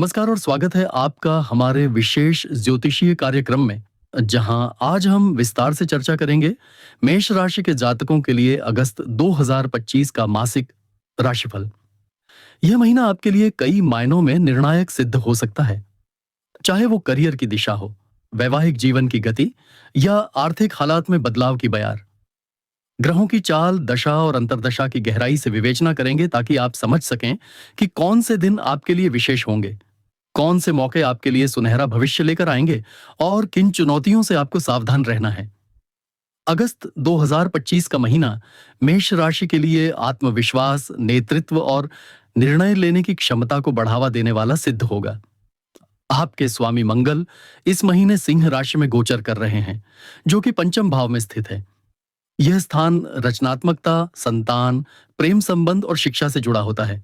नमस्कार और स्वागत है आपका हमारे विशेष ज्योतिषीय कार्यक्रम में, जहां आज हम विस्तार से चर्चा करेंगे मेष राशि के जातकों के लिए अगस्त 2025 का मासिक राशिफल। यह महीना आपके लिए कई मायनों में निर्णायक सिद्ध हो सकता है, चाहे वो करियर की दिशा हो, वैवाहिक जीवन की गति या आर्थिक हालात में बदलाव की बयार। ग्रहों की चाल, दशा और अंतर्दशा की गहराई से विवेचना करेंगे ताकि आप समझ सकें कि कौन से दिन आपके लिए विशेष होंगे, कौन से मौके आपके लिए सुनहरा भविष्य लेकर आएंगे और किन चुनौतियों से आपको सावधान रहना है। अगस्त 2025 का महीना मेष राशि के लिए आत्मविश्वास, नेतृत्व और निर्णय लेने की क्षमता को बढ़ावा देने वाला सिद्ध होगा। आपके स्वामी मंगल इस महीने सिंह राशि में गोचर कर रहे हैं, जो कि पंचम भाव में स्थित है। यह स्थान रचनात्मकता, संतान, प्रेम संबंध और शिक्षा से जुड़ा होता है।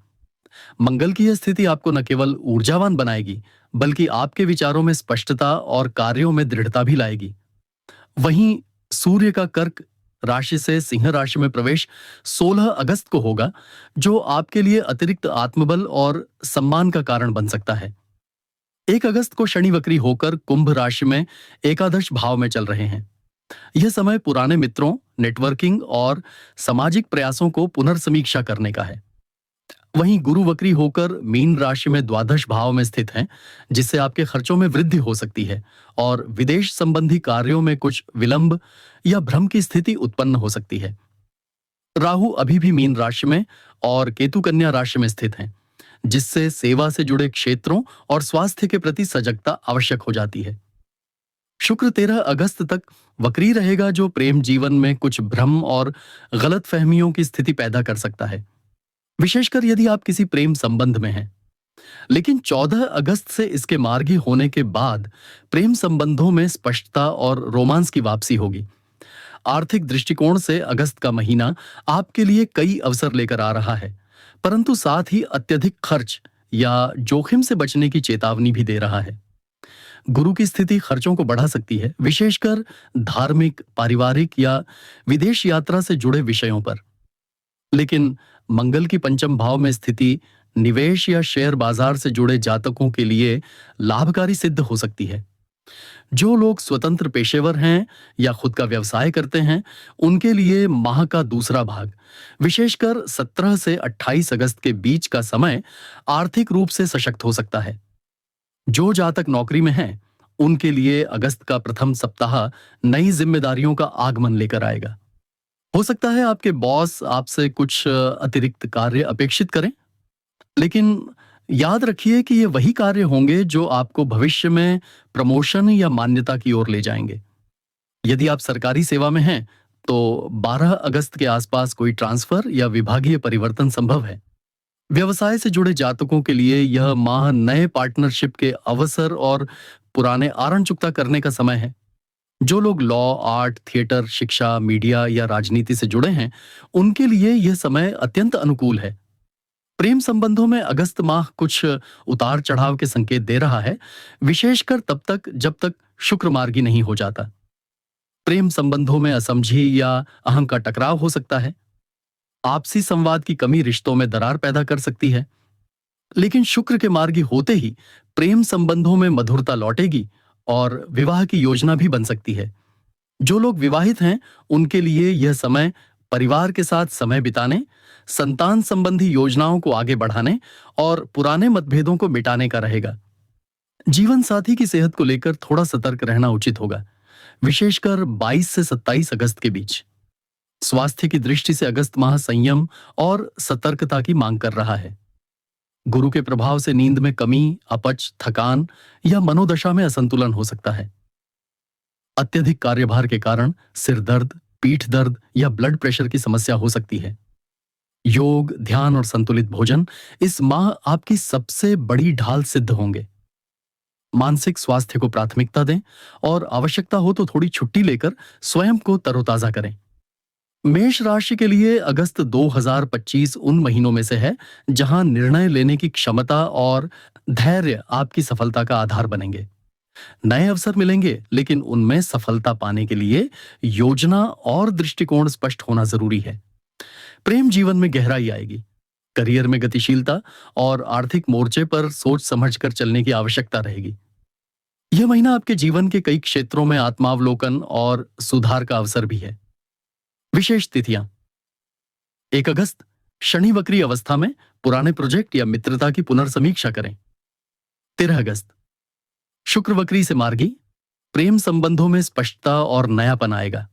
मंगल की यह स्थिति आपको न केवल ऊर्जावान बनाएगी, बल्कि आपके विचारों में स्पष्टता और कार्यों में दृढ़ता भी लाएगी। वहीं सूर्य का कर्क राशि से सिंह राशि में प्रवेश 16 अगस्त को होगा, जो आपके लिए अतिरिक्त आत्मबल और सम्मान का कारण बन सकता है। 1 अगस्त को शनि वक्री होकर कुंभ राशि में एकादश भाव में चल रहे हैं। यह समय पुराने मित्रों, नेटवर्किंग और सामाजिक प्रयासों को पुनर्समीक्षा करने का है। वहीं गुरु वक्री होकर मीन राशि में द्वादश भाव में स्थित हैं, जिससे आपके खर्चों में वृद्धि हो सकती है और विदेश संबंधी कार्यों में कुछ विलंब या भ्रम की स्थिति उत्पन्न हो सकती है। राहु अभी भी मीन राशि में और केतु कन्या राशि में स्थित हैं, जिससे सेवा से जुड़े क्षेत्रों और स्वास्थ्य के प्रति सजगता आवश्यक हो जाती है। शुक्र 13 अगस्त तक वक्री रहेगा, जो प्रेम जीवन में कुछ भ्रम और गलत फहमियों की स्थिति पैदा कर सकता है, विशेषकर यदि आप किसी प्रेम संबंध में हैं। लेकिन 14 अगस्त से इसके मार्गी होने के बाद प्रेम संबंधों में स्पष्टता और रोमांस की वापसी होगी। आर्थिक दृष्टिकोण से अगस्त का महीना आपके लिए कई अवसर लेकर आ रहा है, परंतु साथ ही अत्यधिक खर्च या जोखिम से बचने की चेतावनी भी दे रहा है। गुरु की स्थिति खर्चों को बढ़ा सकती है, विशेषकर धार्मिक, पारिवारिक या विदेश यात्रा से जुड़े विषयों पर। लेकिन मंगल की पंचम भाव में स्थिति निवेश या शेयर बाजार से जुड़े जातकों के लिए लाभकारी सिद्ध हो सकती है। जो लोग स्वतंत्र पेशेवर हैं या खुद का व्यवसाय करते हैं, उनके लिए माह का दूसरा भाग, विशेषकर 17 से 28 अगस्त के बीच का समय आर्थिक रूप से सशक्त हो सकता है। जो जातक नौकरी में हैं, उनके लिए अगस्त का प्रथम सप्ताह नई जिम्मेदारियों का आगमन लेकर आएगा। हो सकता है आपके बॉस आपसे कुछ अतिरिक्त कार्य अपेक्षित करें, लेकिन याद रखिए कि ये वही कार्य होंगे जो आपको भविष्य में प्रमोशन या मान्यता की ओर ले जाएंगे। यदि आप सरकारी सेवा में हैं, तो 12 अगस्त के आसपास कोई ट्रांसफर या विभागीय परिवर्तन संभव है। व्यवसाय से जुड़े जातकों के लिए यह माह नए पार्टनरशिप के अवसर और पुराने आरण चुकता करने का समय है। जो लोग लॉ, आर्ट, थिएटर, शिक्षा, मीडिया या राजनीति से जुड़े हैं, उनके लिए यह समय अत्यंत अनुकूल है। प्रेम संबंधों में अगस्त माह कुछ उतार चढ़ाव के संकेत दे रहा है, विशेषकर तब तक जब तक शुक्र मार्गी नहीं हो जाता। प्रेम संबंधों में असमझी या अहम का टकराव हो सकता है। आपसी संवाद की कमी रिश्तों में दरार पैदा कर सकती है। लेकिन शुक्र के मार्गी होते ही प्रेम संबंधों में मधुरता लौटेगी और विवाह की योजना भी बन सकती है। जो लोग विवाहित हैं, उनके लिए यह समय परिवार के साथ समय बिताने, संतान संबंधी योजनाओं को आगे बढ़ाने और पुराने मतभेदों को मिटाने का रहेगा। जीवन साथी की सेहत को लेकर थोड़ा सतर्क रहना उचित होगा, विशेषकर 22 से 27 अगस्त के बीच। स्वास्थ्य की दृष्टि से अगस्त माह संयम और सतर्कता की मांग कर रहा है। गुरु के प्रभाव से नींद में कमी, अपच, थकान या मनोदशा में असंतुलन हो सकता है। अत्यधिक कार्यभार के कारण सिर दर्द, पीठ दर्द या ब्लड प्रेशर की समस्या हो सकती है। योग, ध्यान और संतुलित भोजन इस माह आपकी सबसे बड़ी ढाल सिद्ध होंगे। मानसिक स्वास्थ्य को प्राथमिकता दें और आवश्यकता हो तो थोड़ी छुट्टी लेकर स्वयं को तरोताजा करें। मेष राशि के लिए अगस्त 2025 उन महीनों में से है जहां निर्णय लेने की क्षमता और धैर्य आपकी सफलता का आधार बनेंगे। नए अवसर मिलेंगे, लेकिन उनमें सफलता पाने के लिए योजना और दृष्टिकोण स्पष्ट होना जरूरी है। प्रेम जीवन में गहराई आएगी, करियर में गतिशीलता और आर्थिक मोर्चे पर सोच समझकर चलने की आवश्यकता रहेगी। यह महीना आपके जीवन के कई क्षेत्रों में आत्मावलोकन और सुधार का अवसर भी है। विशेष तिथियां: 1 अगस्त, शनि वक्री अवस्था में पुराने प्रोजेक्ट या मित्रता की पुनर्समीक्षा करें। 13 अगस्त, शुक्र वक्री से मार्गी, प्रेम संबंधों में स्पष्टता और नयापन आएगा।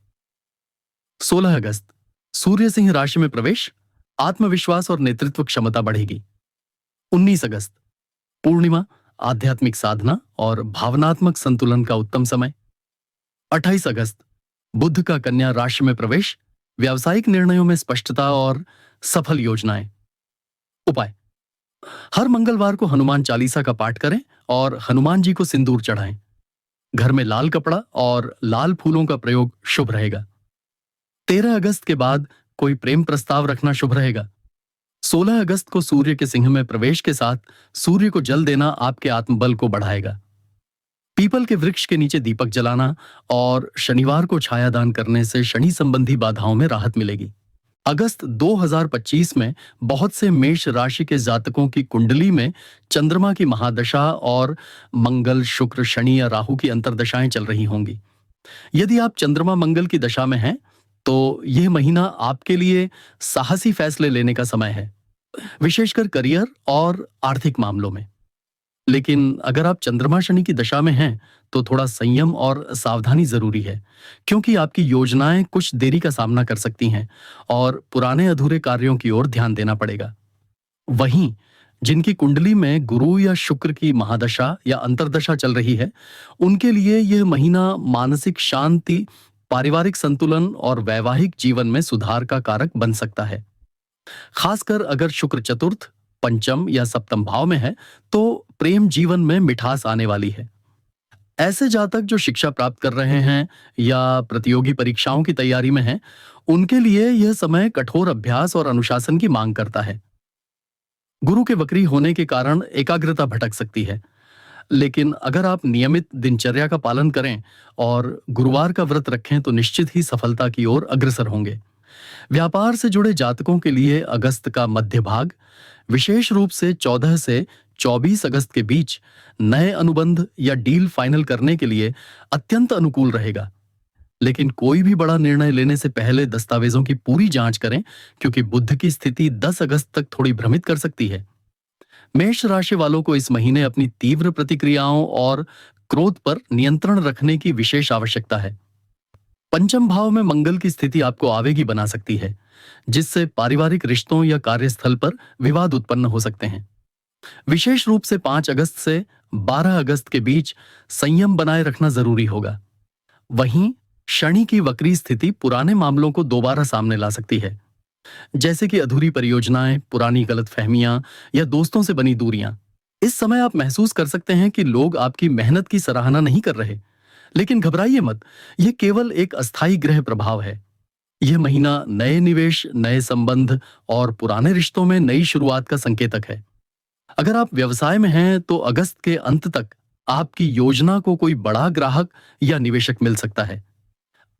16 अगस्त, सूर्य सिंह राशि में प्रवेश, आत्मविश्वास और नेतृत्व क्षमता बढ़ेगी। 19 अगस्त, पूर्णिमा, आध्यात्मिक साधना और भावनात्मक संतुलन का उत्तम समय। 28 अगस्त, बुध का कन्या राशि में प्रवेश, व्यावसायिक निर्णयों में स्पष्टता और सफल योजनाएं। उपाय: हर मंगलवार को हनुमान चालीसा का पाठ करें और हनुमान जी को सिंदूर चढ़ाएं। घर में लाल कपड़ा और लाल फूलों का प्रयोग शुभ रहेगा। 13 अगस्त के बाद कोई प्रेम प्रस्ताव रखना शुभ रहेगा। 16 अगस्त को सूर्य के सिंह में प्रवेश के साथ सूर्य को जल देना आपके आत्मबल को बढ़ाएगा। पीपल के वृक्ष के नीचे दीपक जलाना और शनिवार को छायादान करने से शनि संबंधी बाधाओं में राहत मिलेगी। अगस्त 2025 में बहुत से मेष राशि के जातकों की कुंडली में चंद्रमा की महादशा और मंगल, शुक्र, शनि या राहु की अंतर्दशाएं चल रही होंगी। यदि आप चंद्रमा मंगल की दशा में हैं, तो यह महीना आपके लिए साहसी फैसले लेने का समय है, विशेषकर करियर और आर्थिक मामलों में। लेकिन अगर आप चंद्रमा शनि की दशा में हैं, तो थोड़ा संयम और सावधानी जरूरी है, क्योंकि आपकी योजनाएं कुछ देरी का सामना कर सकती हैं और पुराने अधूरे कार्यों की ओर ध्यान देना पड़ेगा। वहीं जिनकी कुंडली में गुरु या शुक्र की महादशा या अंतर्दशा चल रही है, उनके लिए यह महीना मानसिक शांति, पारिवारिक संतुलन और वैवाहिक जीवन में सुधार का कारक बन सकता है। खासकर अगर शुक्र चतुर्थ, पंचम या सप्तम भाव में है, तो प्रेम जीवन में मिठास आने वाली है। ऐसे जातक जो शिक्षा प्राप्त कर रहे हैं या प्रतियोगी परीक्षाओं की तैयारी में हैं, उनके लिए यह समय कठोर अभ्यास और अनुशासन की मांग करता है। गुरु के वक्री होने के कारण एकाग्रता भटक सकती है, लेकिन अगर आप नियमित दिनचर्या का पालन करें और गुरुवार का व्रत रखें, तो निश्चित ही सफलता की ओर अग्रसर होंगे। व्यापार से जुड़े जातकों के लिए अगस्त का मध्य भाग, विशेष रूप से 14 से 24 अगस्त के बीच नए अनुबंध या डील फाइनल करने के लिए अत्यंत अनुकूल रहेगा। लेकिन कोई भी बड़ा निर्णय लेने से पहले दस्तावेजों की पूरी जांच करें, क्योंकि बुध की स्थिति 10 अगस्त तक थोड़ी भ्रमित कर सकती है। मेष राशि वालों को इस महीने अपनी तीव्र प्रतिक्रियाओं और क्रोध पर नियंत्रण रखने की विशेष आवश्यकता है। पंचम भाव में मंगल की स्थिति आपको आवेगी बना सकती है, जिससे पारिवारिक रिश्तों या कार्यस्थल पर विवाद उत्पन्न हो सकते हैं। विशेष रूप से 5 अगस्त से 12 अगस्त के बीच संयम बनाए रखना जरूरी होगा। वहीं शनि की वक्री स्थिति पुराने मामलों को दोबारा सामने ला सकती है, जैसे कि अधूरी परियोजनाएं, पुरानी गलतफहमियां या दोस्तों से बनी दूरियां। इस समय आप महसूस कर सकते हैं कि लोग आपकी मेहनत की सराहना नहीं कर रहे, लेकिन घबराइए मत, यह केवल एक अस्थायी ग्रह प्रभाव है। यह महीना नए निवेश, नए संबंध और पुराने रिश्तों में नई शुरुआत का संकेतक है। अगर आप व्यवसाय में हैं, तो अगस्त के अंत तक आपकी योजना को कोई बड़ा ग्राहक या निवेशक मिल सकता है।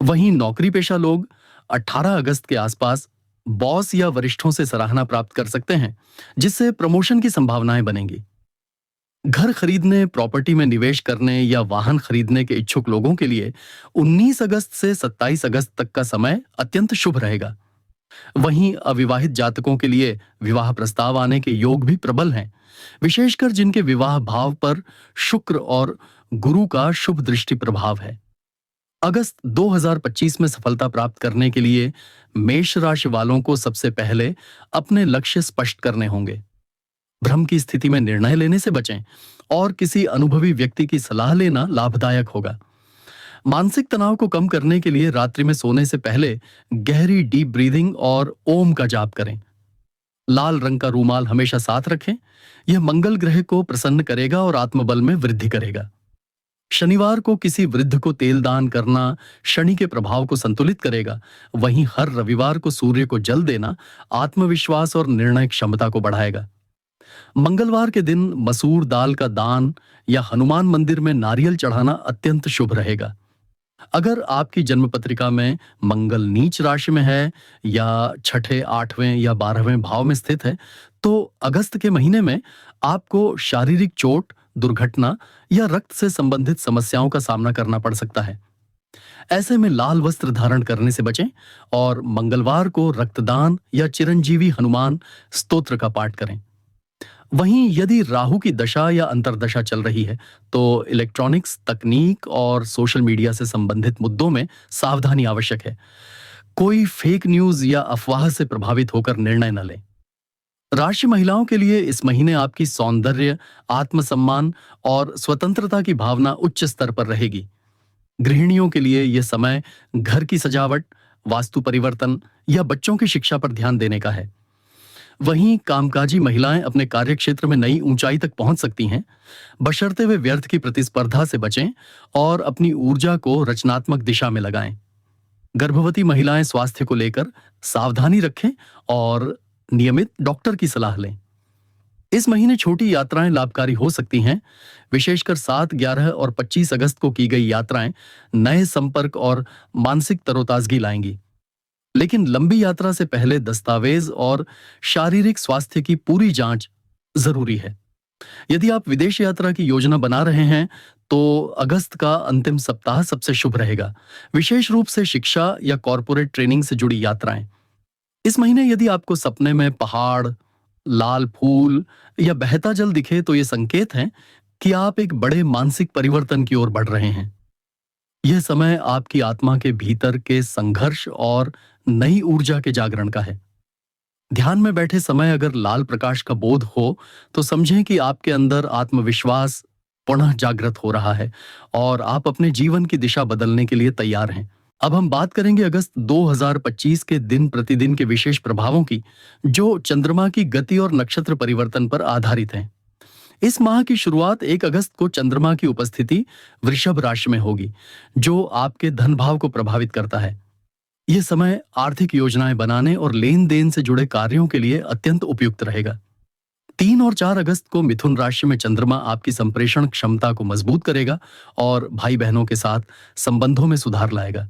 वहीं नौकरी पेशा लोग 18 अगस्त के आसपास बॉस या वरिष्ठों से सराहना प्राप्त कर सकते हैं, जिससे प्रमोशन की संभावनाएं बनेंगी। घर खरीदने, प्रॉपर्टी में निवेश करने या वाहन खरीदने के इच्छुक लोगों के लिए 19 अगस्त से 27 अगस्त तक का समय अत्यंत शुभ रहेगा। वहीं अविवाहित जातकों के लिए विवाह प्रस्ताव आने के योग भी प्रबल हैं, विशेषकर जिनके विवाह भाव पर शुक्र और गुरु का शुभ दृष्टि प्रभाव है। अगस्त 2025 में सफलता प्राप्त करने के लिए मेष राशि वालों को सबसे पहले अपने लक्ष्य स्पष्ट करने होंगे। भ्रम की स्थिति में निर्णय लेने से बचें और किसी अनुभवी व्यक्ति की सलाह लेना लाभदायक होगा। मानसिक तनाव को कम करने के लिए रात्रि में सोने से पहले गहरी डीप ब्रीदिंग और ओम का जाप करें। लाल रंग का रूमाल हमेशा साथ रखें, यह मंगल ग्रह को प्रसन्न करेगा और आत्मबल में वृद्धि करेगा। शनिवार को किसी वृद्ध को तेल दान करना शनि के प्रभाव को संतुलित करेगा। वहीं हर रविवार को सूर्य को जल देना आत्मविश्वास और निर्णय क्षमता को बढ़ाएगा। मंगलवार के दिन मसूर दाल का दान या हनुमान मंदिर में नारियल चढ़ाना अत्यंत शुभ रहेगा। अगर आपकी जन्म पत्रिका में मंगल नीच राशि में है या छठे, 8वें या 12वें भाव में स्थित है, तो अगस्त के महीने में आपको शारीरिक चोट, दुर्घटना या रक्त से संबंधित समस्याओं का सामना करना पड़ सकता है। ऐसे में लाल वस्त्र धारण करने से बचें और मंगलवार को रक्तदान या चिरंजीवी हनुमान स्तोत्र का पाठ करें। वहीं यदि राहु की दशा या अंतर्दशा चल रही है, तो इलेक्ट्रॉनिक्स, तकनीक और सोशल मीडिया से संबंधित मुद्दों में सावधानी आवश्यक है। कोई फेक न्यूज या अफवाह से प्रभावित होकर निर्णय न लें। राशि महिलाओं के लिए इस महीने आपकी सौंदर्य, आत्मसम्मान और स्वतंत्रता की भावना उच्च स्तर पर रहेगी। गृहिणियों के लिए यह समय घर की सजावट, वास्तु परिवर्तन या बच्चों की शिक्षा पर ध्यान देने का है। वहीं कामकाजी महिलाएं अपने कार्यक्षेत्र में नई ऊंचाई तक पहुंच सकती हैं, बशर्ते वे व्यर्थ की प्रतिस्पर्धा से बचें और अपनी ऊर्जा को रचनात्मक दिशा में लगाएं। गर्भवती महिलाएं स्वास्थ्य को लेकर सावधानी रखें और नियमित डॉक्टर की सलाह लें। इस महीने छोटी यात्राएं लाभकारी हो सकती हैं, विशेषकर 7, 11 और 25 अगस्त को की गई यात्राएं नए संपर्क और मानसिक तरोताजगी लाएंगी। लेकिन लंबी यात्रा से पहले दस्तावेज और शारीरिक स्वास्थ्य की पूरी जांच जरूरी है। यदि आप विदेश यात्रा की योजना बना रहे हैं, तो अगस्त का अंतिम सप्ताह सबसे शुभ रहेगा, विशेष रूप से शिक्षा या कॉरपोरेट ट्रेनिंग से जुड़ी यात्राएं। इस महीने यदि आपको सपने में पहाड़, लाल फूल या बहता जल दिखे, तो ये संकेत हैं कि आप एक बड़े मानसिक परिवर्तन की ओर बढ़ रहे हैं। यह समय आपकी आत्मा के भीतर के संघर्ष और नई ऊर्जा के जागरण का है। ध्यान में बैठे समय अगर लाल प्रकाश का बोध हो, तो समझें कि आपके अंदर आत्मविश्वास पुनः जागृत हो रहा है और आप अपने जीवन की दिशा बदलने के लिए तैयार हैं। अब हम बात करेंगे अगस्त 2025 के दिन प्रतिदिन के विशेष प्रभावों की, जो चंद्रमा की गति और नक्षत्र परिवर्तन पर आधारित हैं। इस माह की शुरुआत 1 अगस्त को चंद्रमा की उपस्थिति वृषभ राशि में होगी, जो आपके धन भाव को प्रभावित करता है। यह समय आर्थिक योजनाएं बनाने और लेन देन से जुड़े कार्यों के लिए अत्यंत उपयुक्त रहेगा। 3 और 4 अगस्त को मिथुन राशि में चंद्रमा आपकी संप्रेषण क्षमता को मजबूत करेगा और भाई बहनों के साथ संबंधों में सुधार लाएगा।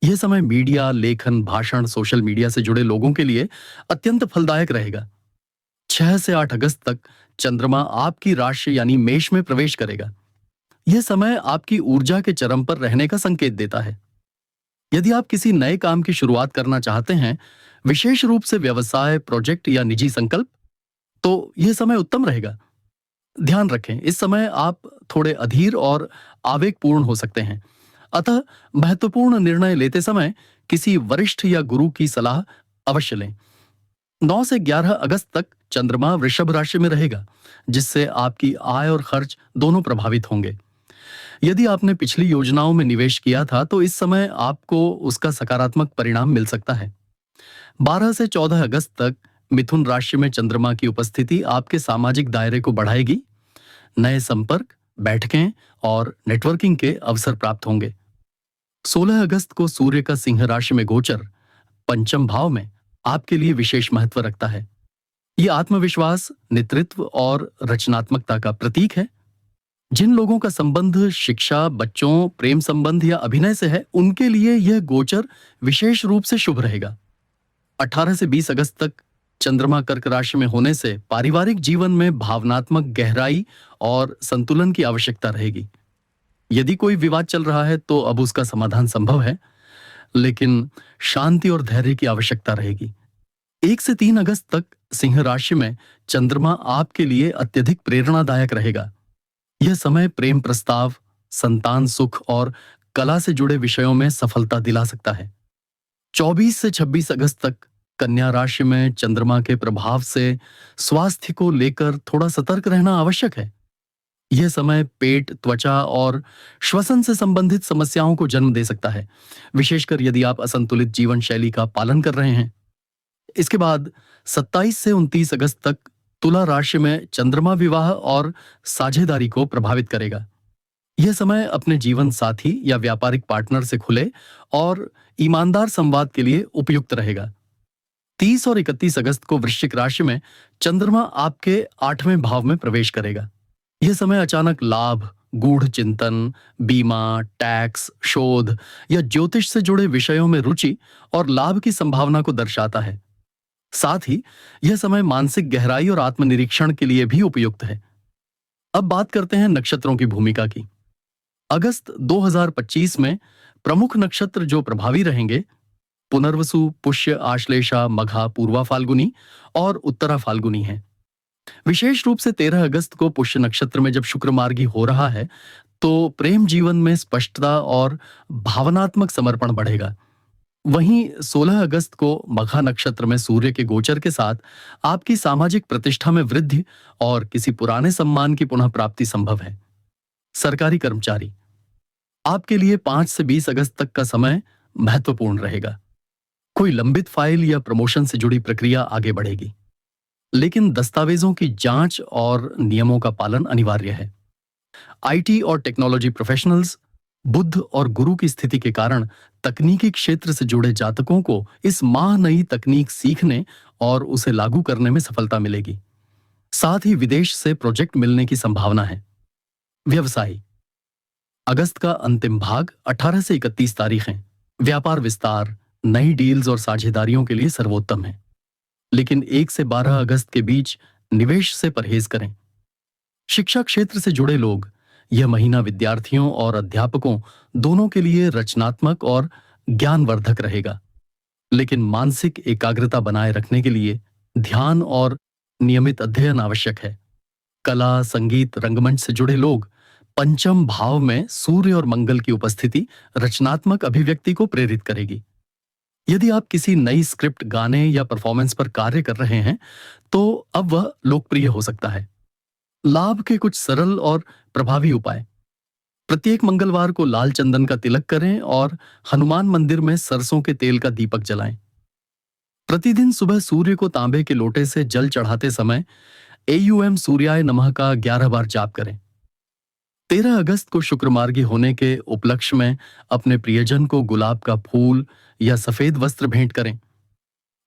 यह समय मीडिया, लेखन, भाषण, सोशल मीडिया से जुड़े लोगों के लिए अत्यंत फलदायक रहेगा। 6 से 8 अगस्त तक चंद्रमा आपकी राशि यानी मेष में प्रवेश करेगा। यह समय आपकी ऊर्जा के चरम पर रहने का संकेत देता है। यदि आप किसी नए काम की शुरुआत करना चाहते हैं, विशेष रूप से व्यवसाय, प्रोजेक्ट या निजी संकल्प, तो यह समय उत्तम रहेगा। ध्यान रखें, इस समय आप थोड़े अधीर और आवेगपूर्ण हो सकते हैं, अतः महत्वपूर्ण निर्णय लेते समय किसी वरिष्ठ या गुरु की सलाह अवश्य लें। 9 से 11 अगस्त तक चंद्रमा वृषभ राशि में रहेगा, जिससे आपकी आय और खर्च दोनों प्रभावित होंगे। यदि आपने पिछली योजनाओं में निवेश किया था, तो इस समय आपको उसका सकारात्मक परिणाम मिल सकता है। 12 से 14 अगस्त तक मिथुन राशि में चंद्रमा की उपस्थिति आपके सामाजिक दायरे को बढ़ाएगी। नए संपर्क, बैठकें और नेटवर्किंग के अवसर प्राप्त होंगे। 16 अगस्त को सूर्य का सिंह राशि में गोचर पंचम भाव में आपके लिए विशेष महत्व रखता है। यह आत्मविश्वास, नेतृत्व और रचनात्मकता का प्रतीक है। जिन लोगों का संबंध शिक्षा, बच्चों, प्रेम संबंध या अभिनय से है, उनके लिए यह गोचर विशेष रूप से शुभ रहेगा। 18 से 20 अगस्त तक चंद्रमा कर्क राशि में होने से पारिवारिक जीवन में भावनात्मक गहराई और संतुलन की आवश्यकता रहेगी। यदि कोई विवाद चल रहा है, तो अब उसका समाधान संभव है, लेकिन शांति और धैर्य की आवश्यकता रहेगी। 1 से 3 अगस्त तक सिंह राशि में चंद्रमा आपके लिए अत्यधिक प्रेरणादायक रहेगा। यह समय प्रेम प्रस्ताव, संतान सुख और कला से जुड़े विषयों में सफलता दिला सकता है। 24 से 26 अगस्त तक कन्या राशि में चंद्रमा के प्रभाव से स्वास्थ्य को लेकर थोड़ा सतर्क रहना आवश्यक है। यह समय पेट, त्वचा और श्वसन से संबंधित समस्याओं को जन्म दे सकता है, विशेषकर यदि आप असंतुलित जीवन शैली का पालन कर रहे हैं। इसके बाद 27 से 29 अगस्त तक तुला राशि में चंद्रमा विवाह और साझेदारी को प्रभावित करेगा। यह समय अपने जीवन साथी या व्यापारिक पार्टनर से खुले और ईमानदार संवाद के लिए उपयुक्त रहेगा। 30 और 31 अगस्त को वृश्चिक राशि में चंद्रमा आपके 8वें भाव में प्रवेश करेगा। यह समय अचानक लाभ, गूढ़ चिंतन, बीमा, टैक्स, शोध या ज्योतिष से जुड़े विषयों में रुचि और लाभ की संभावना को दर्शाता है। साथ ही यह समय मानसिक गहराई और आत्मनिरीक्षण के लिए भी उपयुक्त है। अब बात करते हैं नक्षत्रों की भूमिका की। अगस्त 2025 में प्रमुख नक्षत्र जो प्रभावी रहेंगे, पुनर्वसु, पुष्य, आश्लेषा, मघा, पूर्वा फाल्गुनी और उत्तरा फाल्गुनी हैं। विशेष रूप से 13 अगस्त को पुष्य नक्षत्र में जब शुक्र मार्गी हो रहा है, तो प्रेम जीवन में स्पष्टता और भावनात्मक समर्पण बढ़ेगा। वहीं 16 अगस्त को मघा नक्षत्र में सूर्य के गोचर के साथ आपकी सामाजिक प्रतिष्ठा में वृद्धि और किसी पुराने सम्मान की पुनः प्राप्ति संभव है। सरकारी कर्मचारी, आपके लिए 5 से 20 अगस्त तक का समय महत्वपूर्ण रहेगा। कोई लंबित फाइल या प्रमोशन से जुड़ी प्रक्रिया आगे बढ़ेगी, लेकिन दस्तावेजों की जांच और नियमों का पालन अनिवार्य है। आईटी और टेक्नोलॉजी प्रोफेशनल्स, बुध और गुरु की स्थिति के कारण तकनीकी क्षेत्र से जुड़े जातकों को इस माह नई तकनीक सीखने और उसे लागू करने में सफलता मिलेगी। साथ ही विदेश से प्रोजेक्ट मिलने की संभावना है। व्यवसायी, अगस्त का अंतिम भाग 18 से 31 तारीख है। व्यापार विस्तार, नई डील्स और साझेदारियों के लिए सर्वोत्तम है, लेकिन 1 से 12 अगस्त के बीच निवेश से परहेज करें। शिक्षा क्षेत्र से जुड़े लोग, यह महीना विद्यार्थियों और अध्यापकों दोनों के लिए रचनात्मक और ज्ञानवर्धक रहेगा, लेकिन मानसिक एकाग्रता बनाए रखने के लिए ध्यान और नियमित अध्ययन आवश्यक है। कला, संगीत, रंगमंच से जुड़े लोग, पंचम भाव में सूर्य और मंगल की उपस्थिति रचनात्मक अभिव्यक्ति को प्रेरित करेगी। यदि आप किसी नई स्क्रिप्ट, गाने या परफॉर्मेंस पर कार्य कर रहे हैं, तो अब वह लोकप्रिय हो सकता है। लाभ के कुछ सरल और प्रभावी उपाय। प्रत्येक मंगलवार को लाल चंदन का तिलक करें और हनुमान मंदिर में सरसों के तेल का दीपक जलाएं। प्रतिदिन सुबह सूर्य को तांबे के लोटे से जल चढ़ाते समय एयूएम सूर्याय नमः का 11 बार जाप करें। 13 अगस्त को शुक्र मार्गी होने के उपलक्ष्य में अपने प्रियजन को गुलाब का फूल या सफेद वस्त्र भेंट करें।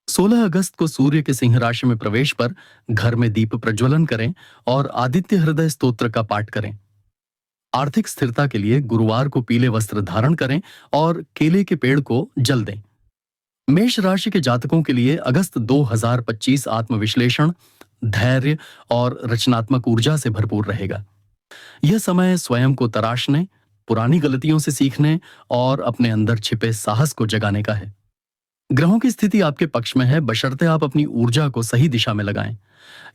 16 अगस्त को सूर्य के सिंह राशि में प्रवेश पर घर में दीप प्रज्वलन करें और आदित्य हृदय स्तोत्र का पाठ करें। आर्थिक स्थिरता के लिए गुरुवार को पीले वस्त्र धारण करें और केले के पेड़ को जल दें। मेष राशि के जातकों के लिए अगस्त 2025 आत्मविश्लेषण, धैर्य और रचनात्मक ऊर्जा से भरपूर रहेगा। यह समय स्वयं को तराशने, पुरानी गलतियों से सीखने और अपने अंदर छिपे साहस को जगाने का है। ग्रहों की स्थिति आपके पक्ष में है, बशर्ते आप अपनी ऊर्जा को सही दिशा में लगाएं।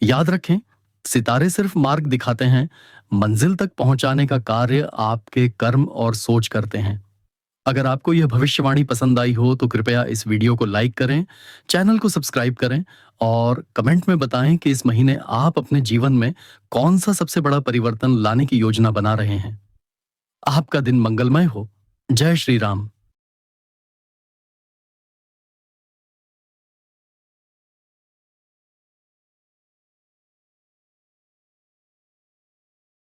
याद रखें, सितारे सिर्फ मार्ग दिखाते हैं, मंजिल तक पहुंचाने का कार्य आपके कर्म और सोच करते हैं। अगर आपको यह भविष्यवाणी पसंद आई हो तो कृपया इस वीडियो को लाइक करें, चैनल को सब्सक्राइब करें और कमेंट में बताएं कि इस महीने आप अपने जीवन में कौन सा सबसे बड़ा परिवर्तन लाने की योजना बना रहे हैं। आपका दिन मंगलमय हो। जय श्री राम।